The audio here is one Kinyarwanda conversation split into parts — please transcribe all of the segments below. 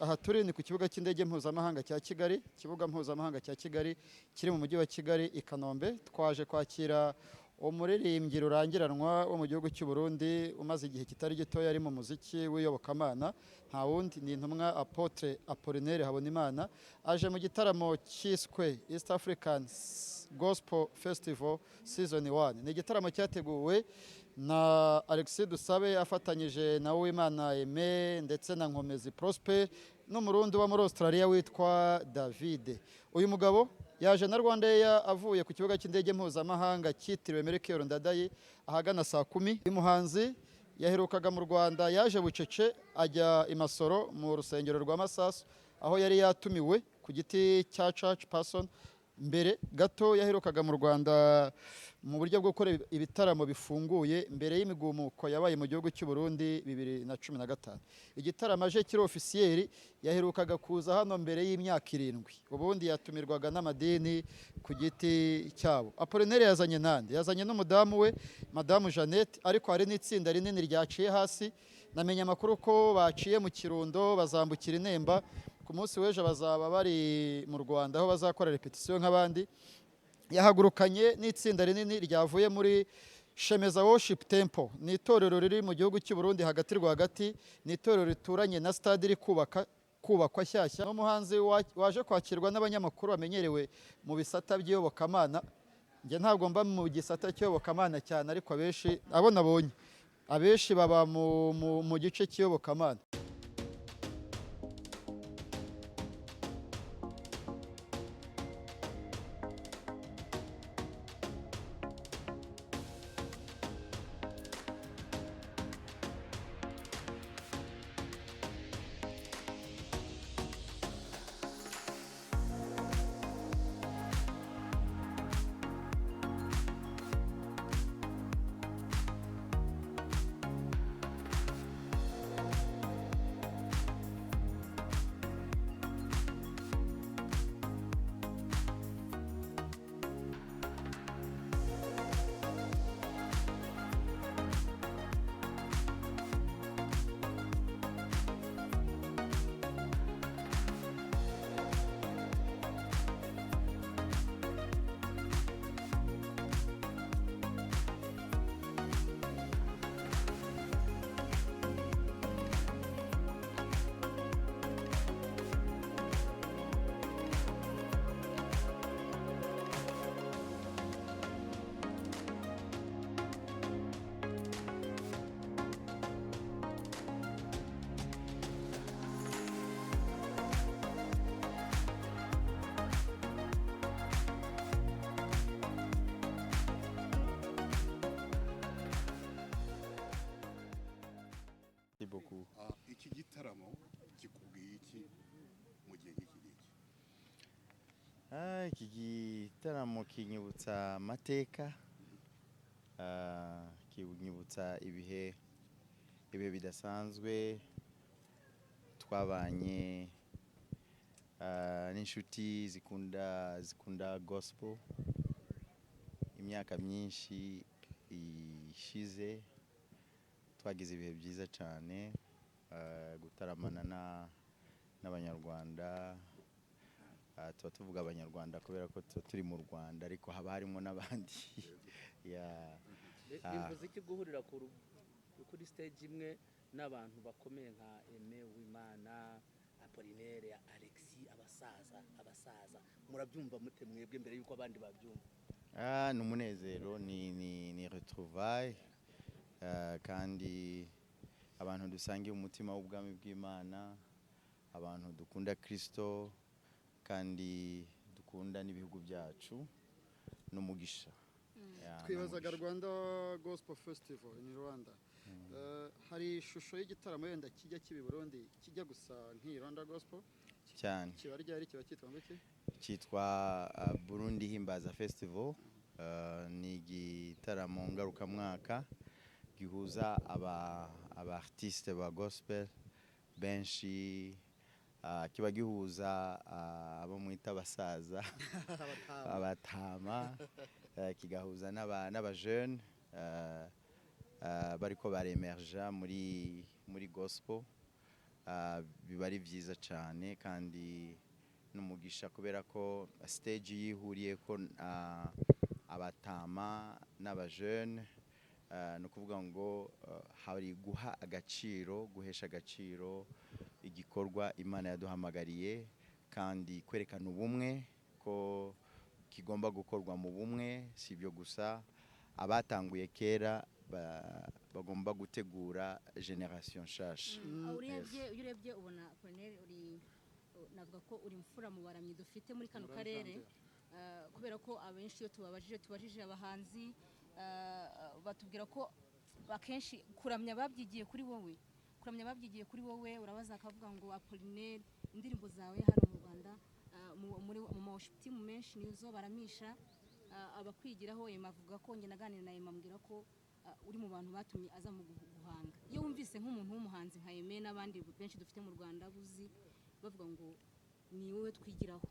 aha turi ni ku kibuga cy'indege mpuzamahanga cya Kigali, kibuga mpuzamahanga cya Kigali kiri mu mujyi wa Kigali i Kanombe. Twaje kwakira umuririmbyi rurangiranwa wo mu gihugu cy'u Burundi umaze igihe kitari gito yari mu muziki w'iyobokamana, nta wundi ni intumwa Apotre Apolinaire Habonimana. Aje mu gitaramo cyiswe East African Gospel Festival Season 1. Ni igitaramo cyateguwe na Alexis Dusabe afatanyije na Uwimana Aime ndetse na Nkomezi Prosper n'umurundi wa muri Australia witwa David. Uyu mugabo yaje na Rwanda avuye ku kibuga cy'indege mpuzamahanga cyitiriwe Melchior Ndadaye ahagana saa 10. Uyu muhanzi yaherukaga mu Rwanda, yaje bucece ajya i Masoro mu rusengero rwa Masasu aho yari yatumiwe ku giti cya church person. Mbere gato yaherukaga mu Rwanda mu buryo bwo gukora ibitaramo bifunguye mbere y'imigumuko yabaye mu gihugu cy'u Burundi 2015. Igitaramo aje kiri officiel yaherukaga kuza hano mbere y'imyaka 7. Ubundi yatumirwaga n'amadini ku giti cyabo. Apolinaire yazanye nande, yazanye n'umudamu we Madame Jeannette, ariko hari n'itsinda rinini ryaciye hasi. Namenye amakuru ko baciye mu Kirundo bazambukira Inemba. Ku munsi w'ejo bazaba bari mu Rwanda aho bazakora repetition nk'abandi. Yahagurukanye n'itsinda rinini ryavuye muri Shemeza Worship Temple, ni itorero riri mu gihugu cy'u Burundi hagati rwagati, ni itorero rituranye na stade iri kubakwa shyashya. N'umuhanzi waje kwakirwa n'abanyamakuru bamenyerewe mu bisata by'iyobokamana. Nge ntabwo mba mu gisata cy'iyobokamana cyane, ariko abenshi abo nabonye abenshi baba mu gice cy'iyobokamana. Iki gitaramo gikubwiye iki mu gihe gikigiki? Iki gitaramo kinyibutsa amateka, kinyibutsa ibihe bidasanzwe twabanye n'inshuti zikunda gospel. Imyaka myinshi ishize twagize ibihe byiza cyane, gutaramana n'abanyarwanda. Tuba tuvuga abanyarwanda kubera ko turi mu Rwanda, ariko haba harimo n'abandi. Bivuze iki guhurira kuri stage imwe n'abantu bakomeye nka Aime, Uwimana, Apolinaire, Alexis, abasaza murabyumva mute mwebwe mbere yuko abandi babyumva? Ni umunezero, ni retrouvailles, kandi abantu dusangiye umutima w'ubwami bw'Imana, abantu dukunda Kristo kandi dukunda n'ibihugu byacu n'umugisha. Twibazaga Rwanda Gospel Festival in Rwanda. Hari ishusho y'igitaramo yenda kijya kibi Burundi kijya gusa nk'i Rwanda Gospel cyane. Kiba ryari, kiba cyitwa ngo iki? Cyitwa Burundi Himbaza Festival. Ni igitaramo ngarukamwaka gihuza aba artiste ba gospel benshi, kiba gihuza abo mwita abasaza abatama, kigahuza n'aba jeune bariko baremerja muri gospel. biba ari byiza cyane kandi n'umugisha kubera ko stage yihuriye ko abatama n'abajene no kuvuga ngo hari guha agaciro guhesha agaciro igikorwa Imana yaduhamagariye kandi kwerekana ubumwe ko kigomba gukorwa mu bumwe sibyo gusa abatanguye kera bagomba gutegura generation nshasha. Urebye ubona Apolinaire uri navuga ko uri mfura mu baramyi dufite muri kano karere kubera ko abenshi iyo tubajije abahanzi batubwira ko akenshi kuramya babyigiye kuri wowe urabaza akavuga ngo Apolinaire indirimbo zawe hano mu Rwanda mu mawushiti mu menshi nizo baramisha abakwigiraho avuga ko nge naganira na ambwira ko uri mu bantu batumye aza mu guhanga. Iyo wumvise nk'umuntu w'umuhanzi nka Aimé n'abandi benshi dufite mu Rwanda buzi bavuga ngo ni wowe twigiraho,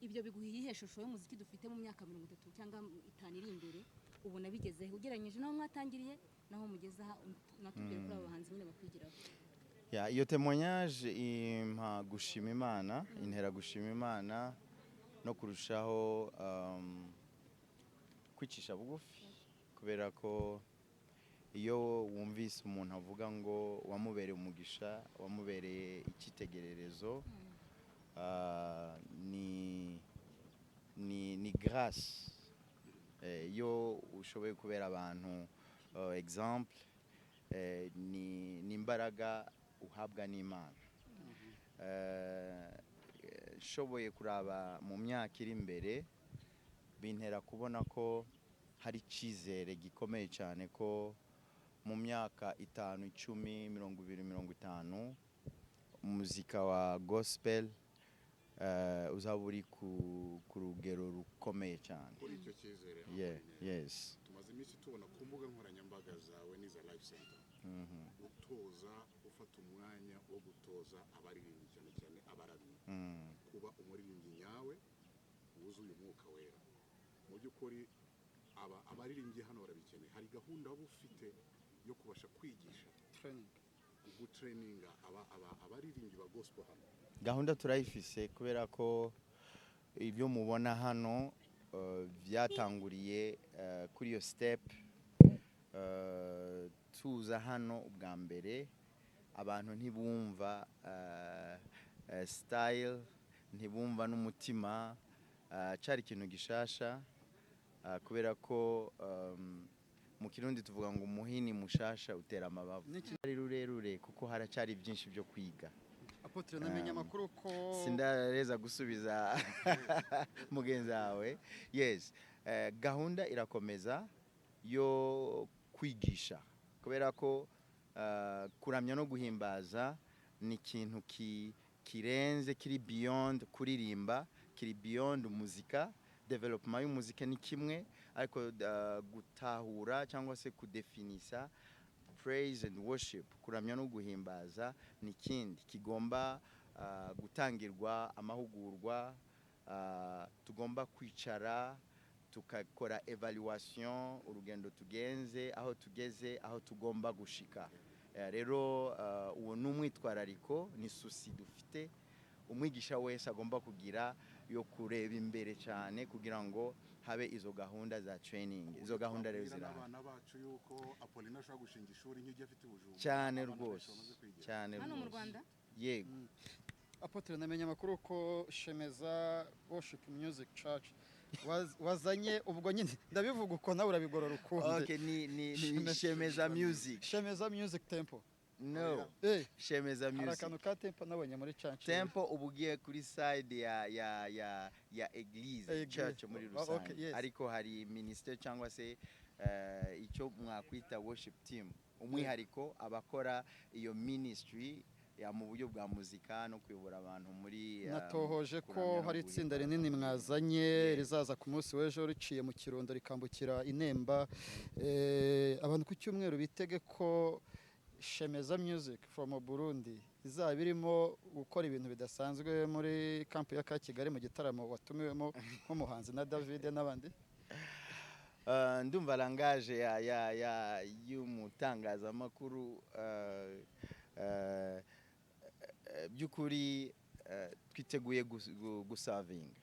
ibyo biguha iyihe shusho y'umuziki dufite mu myaka 30 cyangwa 5 iri imbere ubona bigezeho ugereranyije naho mwatangiriye naho mugeza natubwire kuri abo bahanzi nyine bakwigiraho? Iyo témoignage impa gushima Imana, intera gushima Imana no kurushaho kwicisha bugufi kubera ko iyo wumvise umuntu avuga ngo wamubereye umugisha wamubereye icyitegererezo ni grâce iyo ushoboye kubera abantu exemple ni imbaraga uhabwa n'Imana. Shoboye kuraba mu myaka iri imbere bintera kubona ko hari icyizere gikomeye cyane ko mu myaka 5, 10, 20, 50 umuzika wa gospel uzaba uri ku rugero rukomeye cyane. Kuri icyo cyizere yes tumaze iminsi tubona ku mbuga nkoranyambaga zawe n'iza live center utoza ufata umwanya wo gutoza abaririmbyi cyane cyane abaramyi kuba umuririmbyi nyawe wuzuye umwuka wera. Mu by'ukuri abaririmbyi hano barabikeneye. Hari gahunda waba ufite yo kubasha kwigisha gutraininga abaririmbyi ba gospel hano? Gahunda turayifise kubera ko ibyo mubona hano byatanguriye kuri iyo step tuza hano ubwa mbere abantu ntibumva style ntibumva n'umutima cyari ikintu gishasha kubera ko mu Kirundi tuvuga ngo umuhini mushasha utera amabavu. Ari rurerure kuko haracyari byinshi byo kwiga. Apotre namenye amakuru ko sindareza gusubiza mugenzi wawe. Yes, gahunda irakomeza yo kwigisha kubera ko kuramya no guhimbaza ni ikintu kirenze kiri beyond kuririmba, kiri beyond muzika. Development y'umuzika ni kimwe ariko gutahura cyangwa se kudefinisa praise and worship kuramya no guhimbaza ni kindi kigomba gutangirwa amahugurwa. Tugomba kwicara tukakora evaluation urugendo tugenze aho tugeze aho tugomba gushika. Rero uwo n'umwitwarariko ni susi dufite umwigisha wese agomba kugira yo kureba imbere cyane kugira ngo habe izo gahunda za training. Izo gahunda rero zira abana bacu yuko Apolinaire ashobora gushinga ishuri nk'ijya afite ubujumba cyane rwose cyane hano mu Rwanda. Yego. Apotre namenye amakuru ko Shemeza Worship Music Church wazanye ubwo nyine ndabivuga uko nawe urabigorora ukundi. Okay, ni Shemeza Music. Shemeza Music Temple. No. Shemeza Music. Arakanu ka Temple nabonye muri church. Temple ubugiye kuri side ya Eglise church muri rusange. Okay, yes. Ariko hari minister cyangwa se icyo mwakwita worship team. Umwihariko abakora iyo ministry ya mu buryo bwa muzika no kuyobora abantu muri natohoje ko hari itsinda rinini mwazanye rizaza ku munsi w'ejo riciye mu Kirundo rikambukira Inemba. Abantu ku cyumweru bitege ko Shemeza Music from Burundi izaba irimo gukora ibintu bidasanzwe muri camp ya Kigali mu gitaramo watumiwemo nk'umuhanzi na David n'abandi. Ndumva langage y'umutangazamakuru by'ukuri twiteguye gusavinga.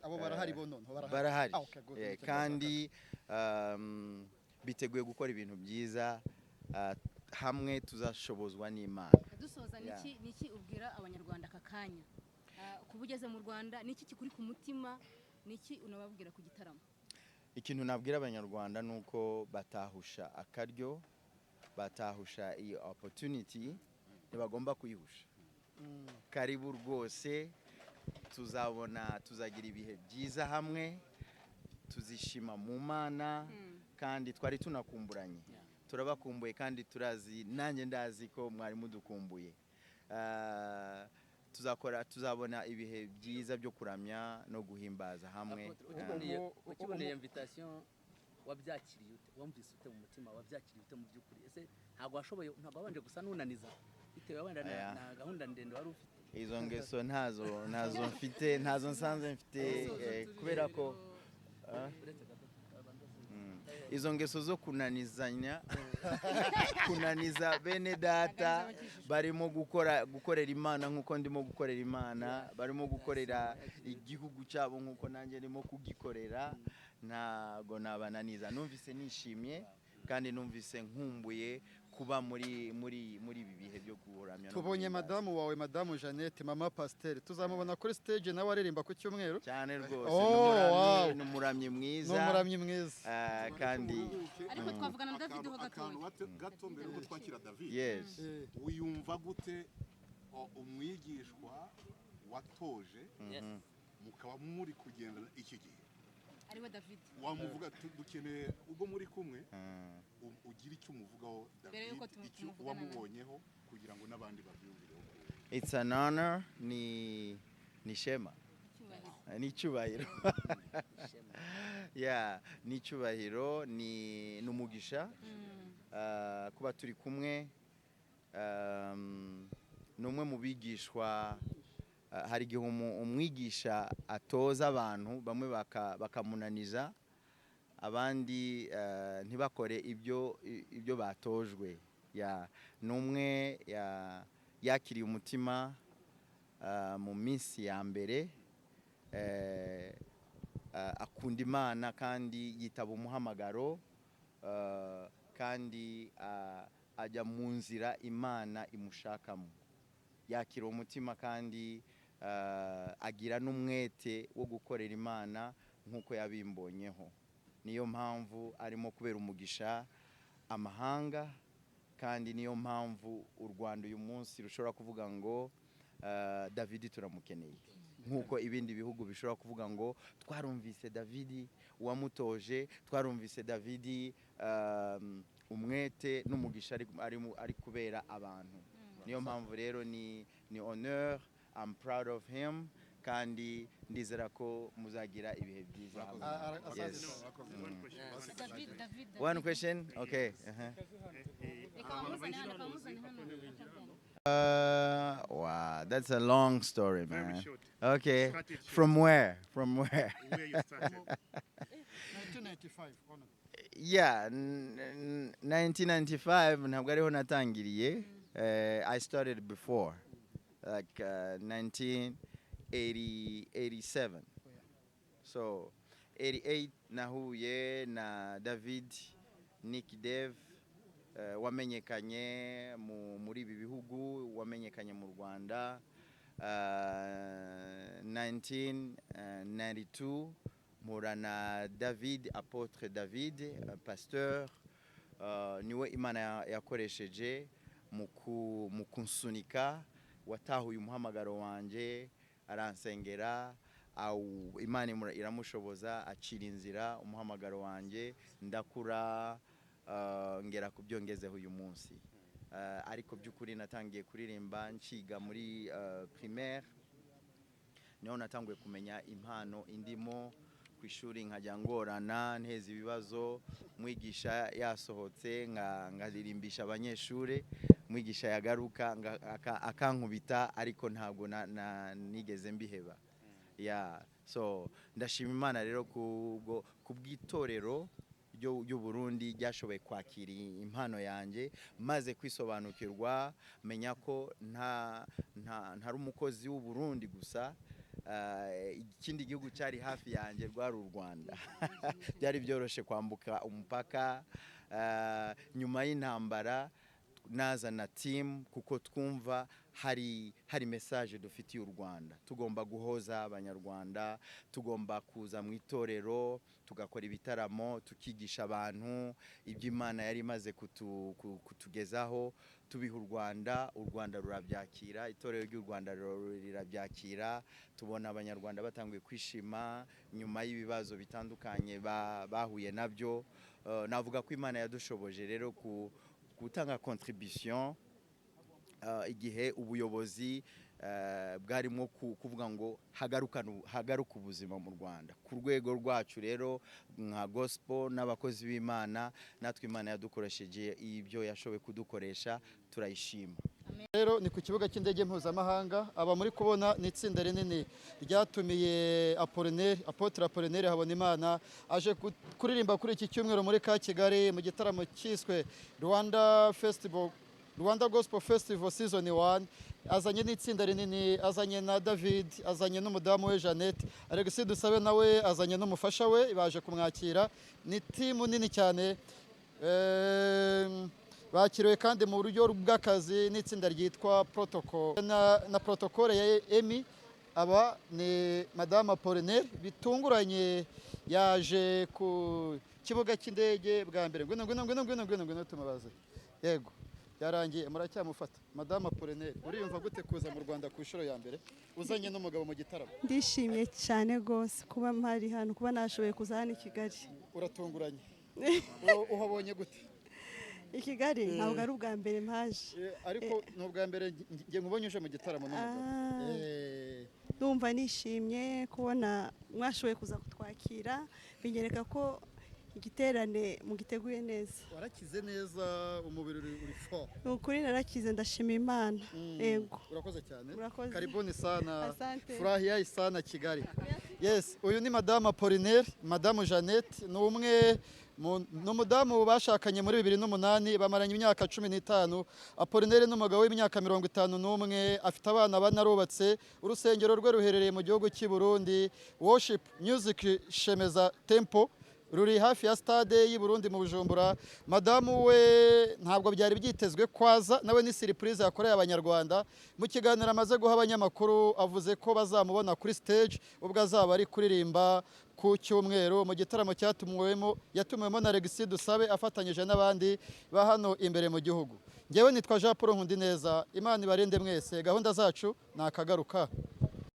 abo barahari bo none Barahari. Okay, good. Kandi biteguye gukora ibintu byiza, hamwe tuzashobozwa n'Imana. dusoza niki ubwira abanyarwanda aka kanya kuba ugeze mu Rwanda, niki kikuri ku mutima, niki unababwira ku gitaramo? Ikintu nabwira abanyarwanda nuko batahusha akaryo, batahusha iyi opportunity, ntibagomba kuyihusha. Karibu rwose, tuzagira ibihe byiza hamwe, tuzishima mu Mana, kandi twari tunakumburanye. Turabakumbuye kandi turazi, nanjye ndazi ko mwari mudukumbuye. Tuzabona ibihe byiza byo kuramya no guhimbaza hamwe. ukiboneye invitation wabyakiriye ute? Wumvise ute mu mutima? Wabyakiriye ute mu by'ukuri? Ese ntabwo wabanje gusa nunaniza bitewe wenda na gahunda ndende wari ufite? Izo ngeso ntazo mfite, ntazo nsanze mfite, kubera ko izo ngeso zo kunanizanya kunaniza bene data barimo gukorera Imana nk'uko ndimo gukorera Imana, barimo gukorera igihugu cyabo nk'uko nanjye ndimo kugikorera, ntago nabananiza. Numvise nishimye kandi numvise nkumbuye kuba muri ibi bihe byo kuramya. Tubonye madamu wawe, madamu Jeannette, mama Pasteur, tuzamubona kuri stage nawe aririmba ku cyumweru cyane rwose. N'umuramyi mwiza, kandi ariko twavugana na David ho gato mbere ko twakira David. Yes. Wiyumva gute umwigishwa watoje mukaba muri kugendana iki gihe? ariwe David wamuvuga dukeneye ubwo muri kumwe ugira icyo umuvugaho David, icyo wamubonyeho kugira ngo n'abandi babyumvireho. It's an honor, ni shema, ni cyubahiro. Yeah, ni cyubahiro, ni umugisha kuba turi kumwe. Numwe mu bigishwa, hari igihe umwigisha atoza abantu bamwe bakamunaniza, abandi ntibakore ibyo batojwe. Numwe yakiriye umutima mu minsi ya mbere, akunda Imana kandi yitaba umuhamagaro, kandi ajya mu nzira Imana imushakamo. Yakira umutima kandi agira n'umwete wo gukorera Imana nk'uko yabimbonyeho. Niyo mpamvu arimo kubera umugisha amahanga, kandi niyo mpamvu u Rwanda uyu munsi rushobora kuvuga ngo David turamukeneye, nk'uko ibindi bihugu bishobora kuvuga ngo twarumvise David wamutoje, twarumvise David umwete n'umugisha ari kubera abantu. Niyo mpamvu rero ni honor. I'm proud of him, kandi ndizera ko muzagira ibihe byiza. Yes. David One question? Okay. Wow, that's a long story, man. Very short. Okay. Cut it short. From where? From where? Where you started. 1995 Yeah, 1995 ntabwo ariho natangiriye. I started before, like 1987. So 88 nahuye na David, Nick Dev, wamenyekanye muri ibi bihugu, wamenyekanye mu Rwanda. 1992 mpura na David, Apotre David, pasteur, niwe Imana yakoresheje mu kunsunika, watahuye umuhamagaro wanje, aransengera, Imana iramushoboza, acira inzira umuhamagaro wanje, ndakura, ngera ku byo ngezeho uyu munsi. Ariko by'ukuri natangiye kuririmba nciga muri primaire, niho natanguye kumenya impano indimo. Ku ishuri nkajya ngorana nteza ibibazo, mwigisha yasohotse ngaririmbisha abanyeshuri, mwigisha yagaruka akankubita, ariko ntabwo nigeze mbiheba. So ndashima Imana rero kubw'itorero ry'u Burundi ryashoboye kwakira impano yanjye maze kwisobanukirwa menya ko ntari umukozi w'u Burundi gusa. Ikindi gihugu cyari hafi yanjye rwari u Rwanda. Byari byoroshye kwambuka umupaka. Nyuma y'intambara nazana team kuko twumva hari message dufitiye u Rwanda. Tugomba guhoza abanyarwanda, tugomba kuza mu itorero tugakora ibitaramo tukigisha abantu iby'Imana yari imaze kutugezaho, tubiha u Rwanda rurabyakira, itorero ry'u Rwanda rirabyakira. Tubona abanyarwanda batanguye kwishima nyuma y'ibibazo bitandukanye bahuye nabyo. Navuga ko Imana yadushoboje rero gutanga contribution igihe ubuyobozi bwarimo kuvuga ngo hagaruka ubuzima mu Rwanda. Ku rwego rwacu rero nka gospel n'abakozi b'Imana, natwe Imana yadukoresheje ibyo yashoboye kudukoresha, turayishima. Rero ni ku kibuga cy'indege mpuzamahanga, aba muri kubona ni itsinda rinini ryatumiye Apotre Apolinaire Habonimana aje kuririmba kuri iki cyumweru muri ka Kigali mu gitaramo cyiswe Rwanda Gospel Festival Season 1. Azanye n'itsinda rinini, azanye na David, azanye n'umudamu we Jeannette, Alexis Dusabe nawe azanye n'umufasha we, baje kumwakira. Ni timu nini cyane. Bakiriwe kandi mu buryo bw'akazi n'itsinda ryitwa Protocol na Protocol ya Emi. Aba ni Madame Apolinaire bitunguranye yaje ku kibuga cy'indege bwa mbere. Ngwino tumabaze. Yego yarangiye muracyamufata. Madame Apolinaire, uriyumva gute kuza mu Rwanda ku ishuro ya mbere uzanye n'umugabo mu gitaramo? Ndishimye cyane gose kuba mpari hano, kuba nashoboye kuza hano i Kigali. Uratunguranye. Uhabonye gute? I Kigali ntabwo ari ubwa mbere mpaje, ariko ni ubwa mbere ngiye nkubonye uje mu gitaramo n'umugabo. Ndumva nishimye kubona mwashoboye kuza kutwakira, binyereka ko igiterane mugiteguye neza. Warakize neza, umubiri uri fo. Nukuri narakize, ndashima Imana. Yego. Urakoze cyane. Karibuni sana. Furahia sana Kigali. Yes, uyu ni Madame Apolinaire, Madame Jeannette, ni umwe n'umudamu bashakanye muri 2008, bamaranye imyaka 15. Apolinaire n'umugabo w'imyaka 51, afite abana bane, arubatse. Urusengero rwe ruherereye mu gihugu cy'i Burundi, Worship Music Shemeza Temple, ruri hafi ya stade y'i Burundi mu Bujumbura. Madamu we ntabwo byari byitezwe kwaza, nawe ni surprise yakoreye abanyarwanda. Mu kiganiro amaze guha abanyamakuru avuze ko bazamubona kuri stage ubwo azaba ari kuririmba ku cyumweru mu gitaramo yatumiwemo na Alexis Dusabe afatanyije n'abandi ba hano imbere mu gihugu. Ngewe nitwa Jean Paul Nkundineza. Imana ibarinde mwese, gahunda zacu nakagaruka.